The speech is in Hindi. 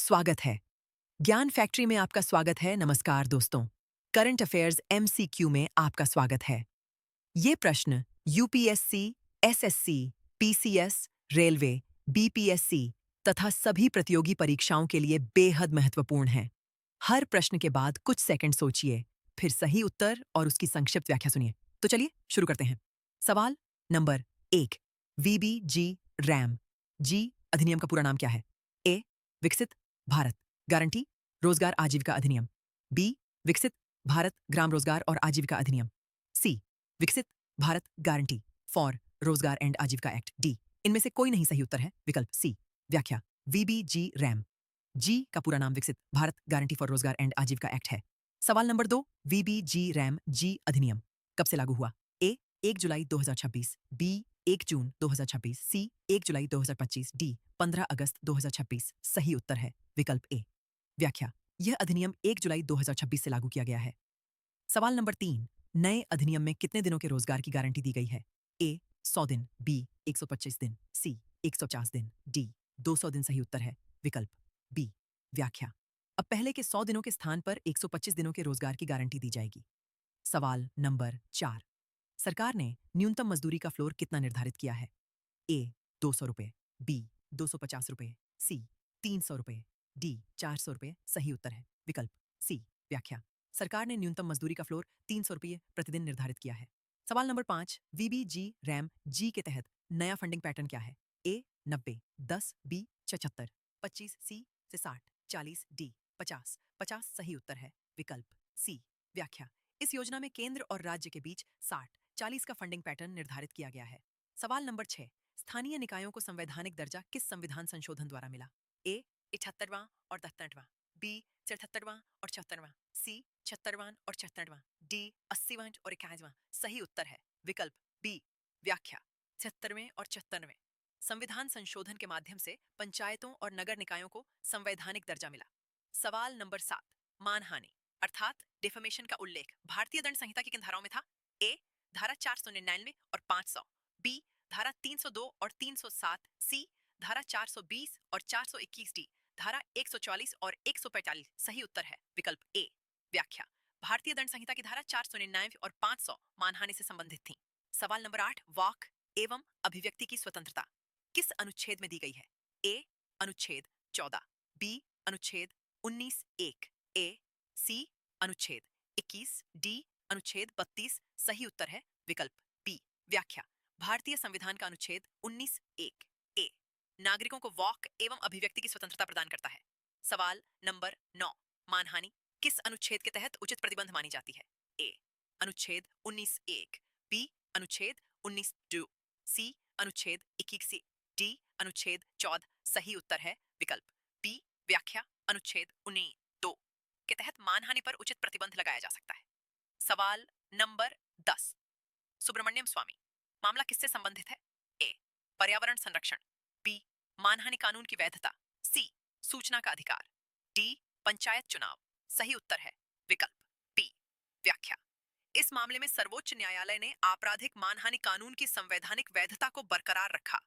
स्वागत है। ज्ञान फैक्ट्री में आपका स्वागत है। नमस्कार दोस्तों। करंट अफेयर्स एमसीक्यू में आपका स्वागत है। ये प्रश्न UPSC, SSC, PCS, railway, BPSC तथा सभी प्रतियोगी परीक्षाओं के लिए बेहद महत्वपूर्ण है। हर प्रश्न के बाद कुछ सेकंड सोचिए, फिर सही उत्तर और उसकी संक्षिप्त व्याख्या सुनिए। तो चलिए शुरू करते हैं। सवाल नंबर 1। वीबीजी रैम जी अधिनियम का पूरा नाम क्या है? ए विकसित भारत गारंटी रोजगार आजीविका अधिनियम। बी विकसित भारत ग्राम रोजगार और आजीविका अधिनियम। सी विकसित भारत गारंटी फॉर रोजगार एंड आजीविका एक्ट। डी इनमें से कोई नहीं सही उत्तर है। विकल्प सी। व्याख्या वीबीजी रैम जी का पूरा नाम विकसित भारत गारंटी फॉर रोजगार एंड आजीविका एक्ट है। सवाल नंबर 2। वीबीजी रैम जी अधिनियम कब से लागू हुआ? ए 1 जुलाई 2026, बी 1 जून 2026, सी 1 जुलाई 2025, डी 15 अगस्त 2026। सही उत्तर है विकल्प ए। व्याख्या यह अधिनियम 1 जुलाई 2026 से लागू किया गया है। सवाल नंबर 3। नए अधिनियम में कितने दिनों के रोजगार की गारंटी दी गई है? ए 100 दिन, बी 125 दिन, सी 150 दिन, डी 200 दिन। सही उत्तर है विकल्प बी। व्याख्या अब पहले के 100 दिनों के स्थान पर 125 दिनों के रोजगार की गारंटी दी जाएगी। सवाल नंबर 4। सरकार ने न्यूनतम मजदूरी का फ्लोर कितना निर्धारित किया है? ए 200 रुपए, बी 250 रुपए, सी 300 रुपए, डी 400 रुपए। सही उत्तर है विकल्प सी। व्याख्या सरकार ने न्यूनतम मजदूरी का फ्लोर 300 रुपये प्रतिदिन निर्धारित किया है। सवाल नंबर 5। वीबीजी रैम जी के तहत नया फंडिंग पैटर्न क्या है? ए 90, 10, बी 76, 25, सी से 60, 40, डी 50। 50 सही उत्तर है विकल्प सी। व्याख्या इस योजना में केंद्र और राज्य के बीच 60-40 का फंडिंग पैटर्न निर्धारित किया गया है। सवाल नंबर 6। स्थानीय निकायों को संवैधानिक दर्जा किस संविधान संशोधन द्वारा मिला? ए 78वां और 73वां, बी 77वां और 74वां, सी 76वां और 76वां, डी 80वां और 81वां। सही उत्तर है विकल्प बी। व्याख्या 76वें और 74वें संविधान संशोधन के माध्यम से पंचायतों और नगर निकायों को संवैधानिक दर्जा मिला। सवाल नंबर 7। मानहानि अर्थात डिफेमेशन का उल्लेख भारतीय दंड संहिता की किन धाराओं में था? ए धारा 499 और 500, बी धारा 302 और 307, सी धारा 420 और 421, डी धारा 144 और 145। सही उत्तर है विकल्प ए। व्याख्या भारतीय दंड संहिता की धारा 499 और 500 मानहानि से संबंधित थी। सवाल नंबर 8। वाक एवं अभिव्यक्ति की स्वतंत्रता किस अनुच्छेद में दी गई है? ए अनुच्छेद 14, बी अनुच्छेद 19(1), ए सी अनुच्छेद 21, डी अनुच्छेद 32। सही उत्तर है विकल्प बी। व्याख्या भारतीय संविधान का अनुच्छेद 19(1) ए नागरिकों को वाक एवं अभिव्यक्ति की स्वतंत्रता प्रदान करता है। सवाल नंबर 9। मानहानि किस अनुच्छेद के तहत उचित प्रतिबंध मानी जाती है? ए अनुच्छेद 19(1), बी अनुच्छेद 19(2), सी अनुच्छेद 21, डी अनुच्छेद 14। सही उत्तर है विकल्प बी। व्याख्या अनुच्छेद 19(2) के तहत मानहानि पर उचित प्रतिबंध लगाया जा सकता है। सवाल नंबर 10। सुब्रमण्यम स्वामी मामला किससे संबंधित है? ए पर्यावरण संरक्षण, बी मानहानि कानून की वैधता, सी सूचना का अधिकार, डी पंचायत चुनाव। सही उत्तर है विकल्प बी। व्याख्या इस मामले में सर्वोच्च न्यायालय ने आपराधिक मानहानि कानून की संवैधानिक वैधता को बरकरार रखा।